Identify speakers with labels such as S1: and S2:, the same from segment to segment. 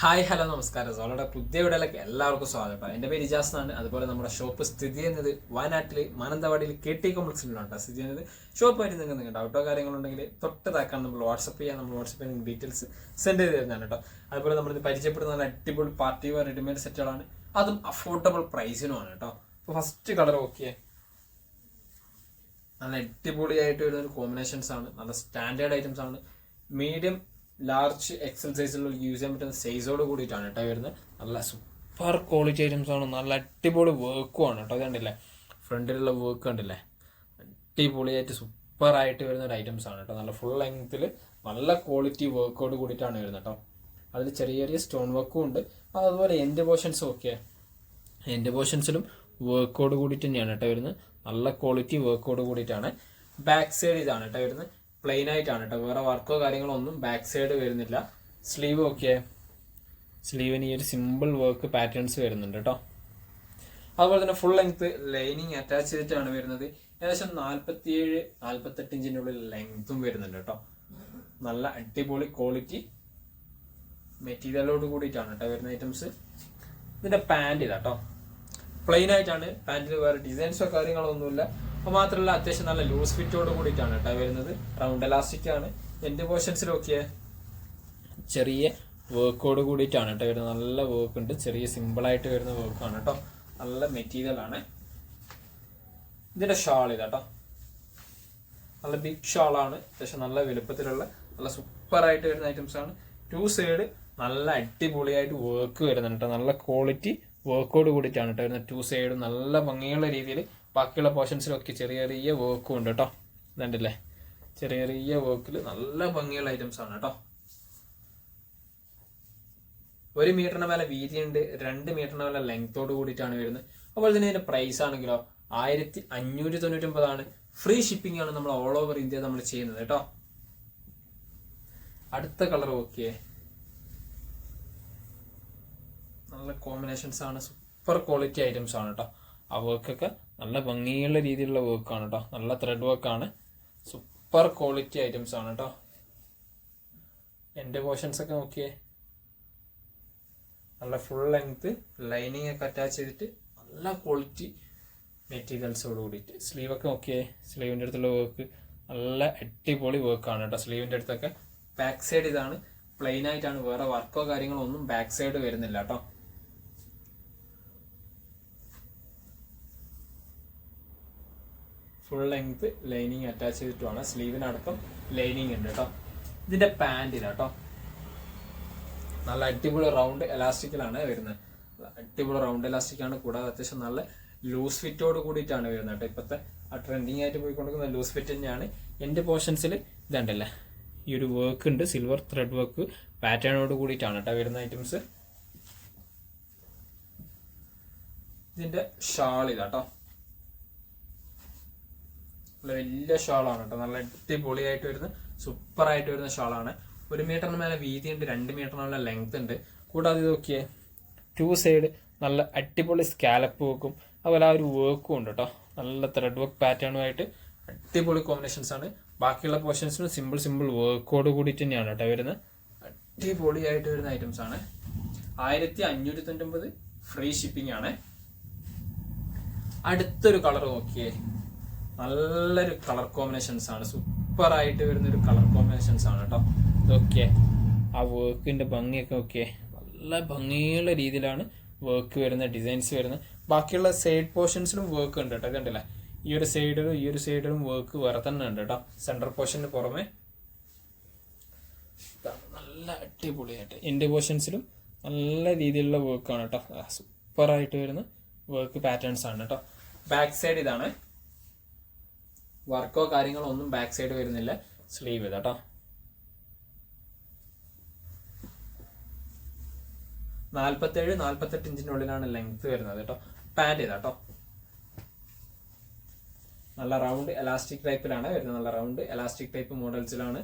S1: Hi hello നമസ്കാരം. സോളയുടെ പുതിയ വീഡിയോയിലേക്ക് എല്ലാവർക്കും സ്വാഗതം. എൻ്റെ പേര് ഇജാസ് എന്നാണ്. അതുപോലെ നമ്മുടെ ഷോപ്പ് സ്ഥിതി ചെയ്യുന്നത് വയനാട്ടിൽ മാനന്തവാടിയിൽ KT കോംപ്ലക്സിലാണ് സ്ഥിതി ചെയ്യുന്നത്. ഷോപ്പായിട്ട് നിങ്ങൾക്ക് ഡൗട്ടോ കാര്യങ്ങളുണ്ടെങ്കിൽ തൊട്ട് താക്കാൻ നമ്മൾ വാട്സപ്പ് ചെയ്യാൻ നിങ്ങൾക്ക് ഡീറ്റെയിൽസ് സെൻഡ് ചെയ്ത് തരുന്നതാണ് കേട്ടോ. അതുപോലെ നമ്മളിത് പരിചയപ്പെടുന്ന നല്ല അടിപൊളി പാർട്ടി വെയർ റെഡിമെയ്ഡ് സെറ്റുകളാണ്, അതും അഫോർഡബിൾ പ്രൈസിനുമാണ് കേട്ടോ. അപ്പോൾ ഫസ്റ്റ് കളർ ഓക്കെ, നല്ല അടിപൊളിയായിട്ട് വരുന്ന ഒരു കോമ്പിനേഷൻസ് ആണ്, നല്ല സ്റ്റാൻഡേർഡ് ഐറ്റംസ് ആണ്. മീഡിയം ലാർജ് എക്സൽ സൈസിലുള്ള യൂസ് ചെയ്യാൻ പറ്റുന്ന സൈസോട് കൂടിയിട്ടാണ് കേട്ടോ വരുന്നത്. നല്ല സൂപ്പർ ക്വാളിറ്റി ഐറ്റംസ് ആണ്, നല്ല അടിപൊളി വർക്കും ആണ് കേട്ടോ. കണ്ടില്ലേ, ഫ്രണ്ടിലുള്ള വർക്ക് കണ്ടില്ലേ, അടിപൊളിയായിട്ട് സൂപ്പറായിട്ട് വരുന്ന ഒരു ഐറ്റംസ് ആണ് കേട്ടോ. നല്ല ഫുൾ ലെങ്ത്തിൽ നല്ല ക്വാളിറ്റി വർക്കോട് കൂടിയിട്ടാണ് വരുന്നത് കേട്ടോ. അതിൽ ചെറിയ ചെറിയ സ്റ്റോൺ വർക്കും ഉണ്ട്. അതുപോലെ എൻഡ് പോർഷൻസും ഒക്കെ, എൻഡ് പോർഷൻസിലും വർക്കോട് കൂടിയിട്ട് തന്നെയാണ് കേട്ടോ വരുന്നത്. നല്ല ക്വാളിറ്റി വർക്കോട് കൂടിയിട്ടാണ്. ബാക്ക് സൈഡ് ഇതാണ് കേട്ടോ വരുന്നത്, പ്ലെയിൻ ആയിട്ടാണ് കേട്ടോ, വേറെ വർക്കോ കാര്യങ്ങളോ ഒന്നും ബാക്ക് സൈഡ് വരുന്നില്ല. സ്ലീവ് ഒക്കെ, സ്ലീവിന് ഈ ഒരു സിമ്പിൾ വർക്ക് പാറ്റേൺസ് വരുന്നുണ്ട് കേട്ടോ. അതുപോലെ തന്നെ ഫുൾ ലെങ്ത് ലൈനിങ് അറ്റാച്ച് ചെയ്തിട്ടാണ് വരുന്നത്. ഏകദേശം 47-48 ഇഞ്ചിൻ്റെ ഉള്ളിൽ ലെങ്ത്തും വരുന്നുണ്ട് കേട്ടോ. നല്ല അടിപൊളി ക്വാളിറ്റി മെറ്റീരിയലോട് കൂടിയിട്ടാണ് കേട്ടോ വരുന്ന ഐറ്റംസ്. ഇതിന്റെ പാൻറ് ഇതാട്ടോ, പ്ലെയിൻ ആയിട്ടാണ്. പാൻറ്റിൽ വേറെ ഡിസൈൻസോ കാര്യങ്ങളോ ഒന്നുമില്ല. അപ്പോൾ മാത്രമല്ല അത്യാവശ്യം നല്ല ലൂസ് ഫിറ്റോട് കൂടിയിട്ടാണ് കേട്ടോ വരുന്നത്. റൗണ്ട് എലാസ്റ്റിക് ആണ്. എൻഡ് പോർഷൻസിലൊക്കെ ചെറിയ വർക്കോട് കൂടിയിട്ടാണ് കേട്ടോ വരുന്നത്. നല്ല വർക്ക് ഉണ്ട്, ചെറിയ സിമ്പിളായിട്ട് വരുന്ന വർക്കാണ് കേട്ടോ. നല്ല മെറ്റീരിയൽ ആണ്. ഇതിന്റെ ഷാൾ ഇതാട്ടോ, നല്ല ബിഗ് ഷാളാണ്. അത്യാവശ്യം നല്ല വലുപ്പത്തിലുള്ള നല്ല സൂപ്പറായിട്ട് വരുന്ന ഐറ്റംസ് ആണ്. ടു സൈഡ് നല്ല അടിപൊളിയായിട്ട് വർക്ക് വരുന്നുണ്ട് കേട്ടോ. നല്ല ക്വാളിറ്റി വർക്കോട് കൂടിയിട്ടാണ് കേട്ടോ വരുന്നത്. ടു സൈഡും നല്ല ഭംഗിയുള്ള രീതിയിൽ. ബാക്കിയുള്ള പോർഷൻസിലൊക്കെ ചെറിയ ചെറിയ വർക്കും ഉണ്ട് കേട്ടോ. ഇതുണ്ടല്ലേ, ചെറിയ ചെറിയ വർക്കിൽ നല്ല ഭംഗിയുള്ള ഐറ്റംസ് ആണ് കേട്ടോ. 1 മീറ്ററിന് മേലെ വീതിയുണ്ട്, 2 മീറ്ററിന് മേലെ ലെങ്ത്തോട് കൂടിയിട്ടാണ് വരുന്നത്. അതുപോലെ തന്നെ ഇതിന്റെ പ്രൈസ് ആണെങ്കിലോ 1599 ഫ്രീ ഷിപ്പിംഗ് ആണ് നമ്മൾ ഓൾ ഓവർ ഇന്ത്യ നമ്മൾ ചെയ്യുന്നത് കേട്ടോ. അടുത്ത കളർ ഓക്കെ, നല്ല കോമ്പിനേഷൻസ് ആണ്, സൂപ്പർ ക്വാളിറ്റി ഐറ്റംസ് ആണ് കേട്ടോ. ആ വർക്കൊക്കെ നല്ല ഭംഗിയുള്ള രീതിയിലുള്ള വർക്കാണ് കേട്ടോ. നല്ല ത്രെഡ് വർക്കാണ്, സൂപ്പർ ക്വാളിറ്റി ഐറ്റംസ് ആണ് കേട്ടോ. എൻ്റെ പോർഷൻസ് ഒക്കെ നോക്കിയേ, നല്ല ഫുൾ ലെങ്ത് ലൈനിങ് ഒക്കെ അറ്റാച്ച് ചെയ്തിട്ട് നല്ല ക്വാളിറ്റി മെറ്റീരിയൽസോട് കൂടിയിട്ട്. സ്ലീവൊക്കെ നോക്കിയേ, സ്ലീവിൻ്റെ അടുത്തുള്ള വർക്ക് നല്ല അടിപൊളി വർക്കാണ് കേട്ടോ. സ്ലീവിൻ്റെ അടുത്തൊക്കെ ബാക്ക് സൈഡ് ഇതാണ്, പ്ലെയിൻ ആയിട്ടാണ്, വേറെ വർക്കോ കാര്യങ്ങളോ ഒന്നും ബാക്ക് സൈഡ് വരുന്നില്ല കേട്ടോ. ഫുൾ ലെങ്ത് ലൈനിങ് അറ്റാച്ച് ചെയ്തിട്ടുമാണ്. സ്ലീവിനടക്കം ലൈനിങ് ഉണ്ട് കേട്ടോ. ഇതിന്റെ പാൻറ് ഇതാട്ടോ, നല്ല അടിപൊളി റൗണ്ട് എലാസ്റ്റിക്കിലാണ് വരുന്നത്. അടിപൊളി റൗണ്ട് എലാസ്റ്റിക് ആണ്, കൂടാതെ അത്യാവശ്യം നല്ല ലൂസ് ഫിറ്റോട് കൂടിയിട്ടാണ് വരുന്നത് കേട്ടോ. ഇപ്പോഴത്തെ ആ ട്രെൻഡിങ് ആയിട്ട് പോയിക്കൊണ്ടിരിക്കുന്ന ലൂസ് ഫിറ്റ് തന്നെയാണ്. എൻ്റെ പോർഷൻസിൽ ഇതുണ്ടല്ലേ, ഈ ഒരു വർക്ക് ഉണ്ട്, സിൽവർ ത്രെഡ് വർക്ക് പാറ്റേണോട് കൂടിയിട്ടാണ് കേട്ടോ വരുന്ന ഐറ്റംസ്. ഇതിന്റെ ഷാൾ ഇതാട്ടോ, നല്ല വലിയ ഷാളാണ് കേട്ടോ. നല്ല അടിപൊളിയായിട്ട് വരുന്ന സൂപ്പറായിട്ട് വരുന്ന ഷാളാണ്. 1 മീറ്ററിന് മേലെ വീതിയുണ്ട്, 2 മീറ്ററിനുള്ള ലെങ്ത് ഉണ്ട്. കൂടാതെ ഇത് നോക്കിയേ, 2 സൈഡ് നല്ല അടിപൊളി സ്കാലപ്പ് വർക്കും അതുപോലെ ആ ഒരു വർക്കും ഉണ്ട് കേട്ടോ. നല്ല ത്രെഡ് വർക്ക് പാറ്റേണുമായിട്ട് അടിപൊളി കോമ്പിനേഷൻസ് ആണ്. ബാക്കിയുള്ള പോർഷൻസിനും സിമ്പിൾ വർക്കോട് കൂടിയിട്ട് തന്നെയാണ് കേട്ടോ വരുന്നത്. അടിപൊളിയായിട്ട് വരുന്ന ഐറ്റംസ് ആണ്. 1599 ഫ്രീ ഷിപ്പിംഗ് ആണ്. അടുത്തൊരു കളർ നോക്കിയേ, നല്ലൊരു കളർ കോമ്പിനേഷൻസ് ആണ്, സൂപ്പർ ആയിട്ട് വരുന്നൊരു കളർ കോമ്പിനേഷൻസ് ആണ് കേട്ടോ. ഇതൊക്കെ ആ വർക്കിന്റെ ഭംഗിയൊക്കെ ഒക്കെ നല്ല ഭംഗിയുള്ള രീതിയിലാണ് വർക്ക് വരുന്ന, ഡിസൈൻസ് വരുന്നത്. ബാക്കിയുള്ള സൈഡ് പോർഷൻസിലും വർക്ക് ഉണ്ട് കേട്ടോ. കണ്ടില്ലേ, ഈ ഒരു സൈഡിലും വർക്ക് വേറെ തന്നെ ഉണ്ട് കേട്ടോ. സെൻട്രൽ പോർഷന് പുറമെ നല്ല അടിപൊളിയായിട്ട് എൻ്റെ പോർഷൻസിലും നല്ല രീതിയിലുള്ള വർക്കാണ് കേട്ടോ. സൂപ്പർ ആയിട്ട് വരുന്ന വർക്ക് പാറ്റേൺസ് ആണ് കേട്ടോ. ബാക്ക് സൈഡ് ഇതാണ്, വർക്കോ കാര്യങ്ങളോ ഒന്നും ബാക്ക് സൈഡ് വരുന്നില്ല. സ്ലീവ് ഇതാട്ടോ, 47-48 ഇഞ്ചിന്റെ ഉള്ളിലാണ് ലെങ്ത് വരുന്നത് കേട്ടോ. പാൻറ് ഇതാട്ടോ, നല്ല റൗണ്ട് എലാസ്റ്റിക് ടൈപ്പിലാണ് വരുന്നത്. നല്ല റൗണ്ട് എലാസ്റ്റിക് ടൈപ്പ് മോഡൽസിലാണ്.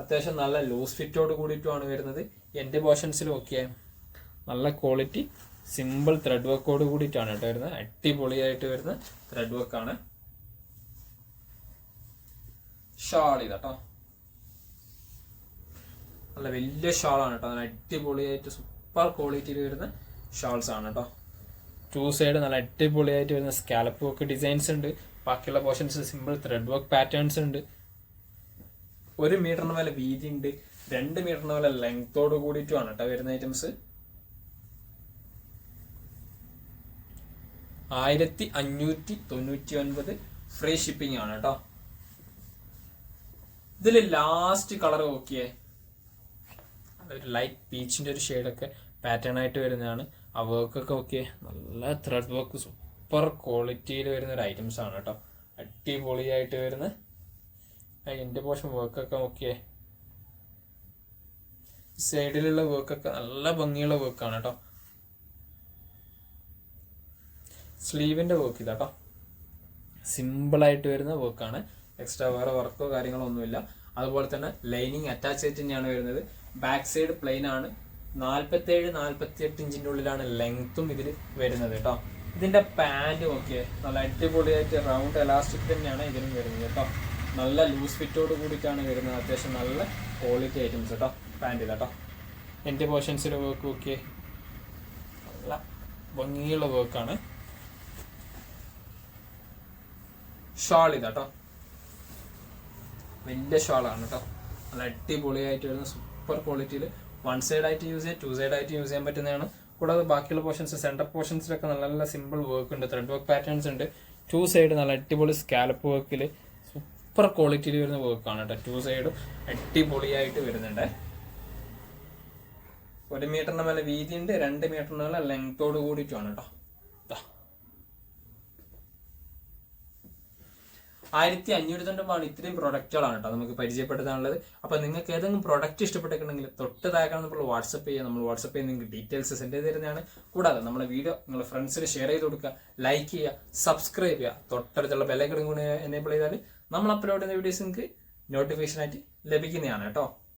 S1: അത്യാവശ്യം നല്ല ലൂസ് ഫിറ്റോട് കൂടിയിട്ടുമാണ് വരുന്നത്. എൻ്റെ പോർഷൻസിലും ഒക്കെ നല്ല ക്വാളിറ്റി സിമ്പിൾ ത്രെഡ് വർക്കോട് കൂടിയിട്ടാണ് കേട്ടോ വരുന്നത്. അടിപൊളിയായിട്ട് വരുന്ന ത്രെഡ് വർക്കാണ്. ഷാൾ ഇതാട്ടോ, നല്ല വലിയ ഷാളാണ് കേട്ടോ. നല്ല അടിപൊളിയായിട്ട് സൂപ്പർ ക്വാളിറ്റിയിൽ വരുന്ന ഷാൾസ് ആണ് കേട്ടോ. 2 സൈഡ് നല്ല അടിപൊളിയായിട്ട് വരുന്ന സ്കാലപ്പ് വർക്ക് ഡിസൈൻസ് ഉണ്ട്. ബാക്കിയുള്ള portions simple thread work patterns ഉണ്ട്. 1 മീറ്ററിന് മേലെ വീതി ഉണ്ട്, 2 മീറ്ററിന് മേലെ ലെങ്തോട് കൂടിയിട്ടുമാണ് കേട്ടോ വരുന്ന ഐറ്റംസ്. 1599 ഫ്രീ ഷിപ്പിംഗ് ആണ് കേട്ടോ. ഇതിൽ ലാസ്റ്റ് കളർ നോക്കിയേ, ഒരു ലൈറ്റ് പീച്ചിന്റെ ഒരു ഷെയ്ഡൊക്കെ പാറ്റേൺ ആയിട്ട് വരുന്നതാണ്. ആ വർക്കൊക്കെ ഓക്കെ, നല്ല ത്രെഡ് വർക്ക് സൂപ്പർ ക്വാളിറ്റിയിൽ വരുന്ന ഒരു ഐറ്റംസ് ആണ് കേട്ടോ. അടിപൊളിയായിട്ട് വരുന്ന എൻ്റെ പോർഷൻ വർക്കൊക്കെ ഓക്കെ. സൈഡിലുള്ള വർക്കൊക്കെ നല്ല ഭംഗിയുള്ള വർക്കാണ് കേട്ടോ. സ്ലീവിന്റെ വർക്ക് ഇതാട്ടോ, സിമ്പിളായിട്ട് വരുന്ന വർക്കാണ്. എക്സ്ട്രാ വേറെ വർക്കോ കാര്യങ്ങളോ ഒന്നുമില്ല. അതുപോലെ തന്നെ ലൈനിങ് അറ്റാച്ച് ആയിട്ട് തന്നെയാണ് വരുന്നത്. ബാക്ക് സൈഡ് പ്ലെയിൻ ആണ്. 47-48 ഇഞ്ചിന്റെ ഉള്ളിലാണ് ലെങ്ത്തും ഇതിൽ വരുന്നത് കേട്ടോ. ഇതിന്റെ പാന്റ് നോക്കിയേ, നല്ല അടിപൊളിയായിട്ട് റൗണ്ട് എലാസ്റ്റിക് തന്നെയാണ് ഇതിനും വരുന്നത് കേട്ടോ. നല്ല ലൂസ് ഫിറ്റോട് കൂടിയിട്ടാണ് വരുന്നത്. അത്യാവശ്യം നല്ല ക്വാളിറ്റി ഐറ്റംസ് കേട്ടോ പാന്റ് ഇതാട്ടോ. എൻ്റെ പോർഷൻസിന്റെ വർക്ക് നോക്കിയേ, നല്ല ഭംഗിയുള്ള വർക്കാണ്. ഷാൾ ഇതാട്ടോ, വലിയ ഷാളാണ് കേട്ടോ. നല്ല അടിപൊളിയായിട്ട് വരുന്ന സൂപ്പർ ക്വാളിറ്റിയിൽ 1 സൈഡ് ആയിട്ട് യൂസ് ചെയ്യാം, 2 സൈഡ് ആയിട്ട് യൂസ് ചെയ്യാൻ പറ്റുന്നതാണ്. കൂടാതെ ബാക്കിയുള്ള പോർഷൻസ് സെന്റർ പോർഷൻസിലൊക്കെ നല്ല നല്ല സിമ്പിൾ വർക്ക് ഉണ്ട്, ത്രെഡ് വർക്ക് പാറ്റേൺസ് ഉണ്ട്. 2 സൈഡ് നല്ല അടിപൊളി സ്കാലപ്പ് വർക്കിൽ സൂപ്പർ ക്വാളിറ്റിയിൽ വരുന്ന വർക്കാണ് കേട്ടോ. 2 സൈഡും അടിപൊളിയായിട്ട് വരുന്നുണ്ട്. 1 മീറ്ററിന് മേലെ വീതി ഉണ്ട്, 2 മീറ്ററിന് മേലെ ലെങ്തോട് കൂടിയിട്ടാണ് കേട്ടോ. 1500 ഇത്രയും പ്രൊഡക്റ്റുകളാണ് കേട്ടോ നമുക്ക് പരിചയപ്പെടുത്താനുള്ളത്. അപ്പൊ നിങ്ങൾക്ക് ഏതെങ്കിലും പ്രൊഡക്റ്റ് ഇഷ്ടപ്പെട്ടിട്ടുണ്ടെങ്കിൽ തൊട്ട് താഴെ നമ്മൾ വാട്സപ്പ് ചെയ്യുക. നമ്മൾ വാട്സപ്പ് ചെയ്യുന്ന നിങ്ങൾക്ക് ഡീറ്റെയിൽസ് സെൻഡ് ചെയ്ത് തരുന്നതാണ്. കൂടാതെ നമ്മുടെ വീഡിയോ നിങ്ങളുടെ ഫ്രണ്ട്സിന് ഷെയർ ചെയ്ത് കൊടുക്കുക, ലൈക്ക് ചെയ്യുക, സബ്സ്ക്രൈബ് ചെയ്യുക. തൊട്ടടുത്തുള്ള ബെല്ലൈക്കൺ കൂടി എനേബിൾ ചെയ്താൽ നമ്മൾ അപ്ലോഡ് ചെയ്യുന്ന വീഡിയോസ് നിങ്ങൾക്ക് നോട്ടിഫിക്കേഷൻ ആയിട്ട് ലഭിക്കുന്നതാണ് കേട്ടോ.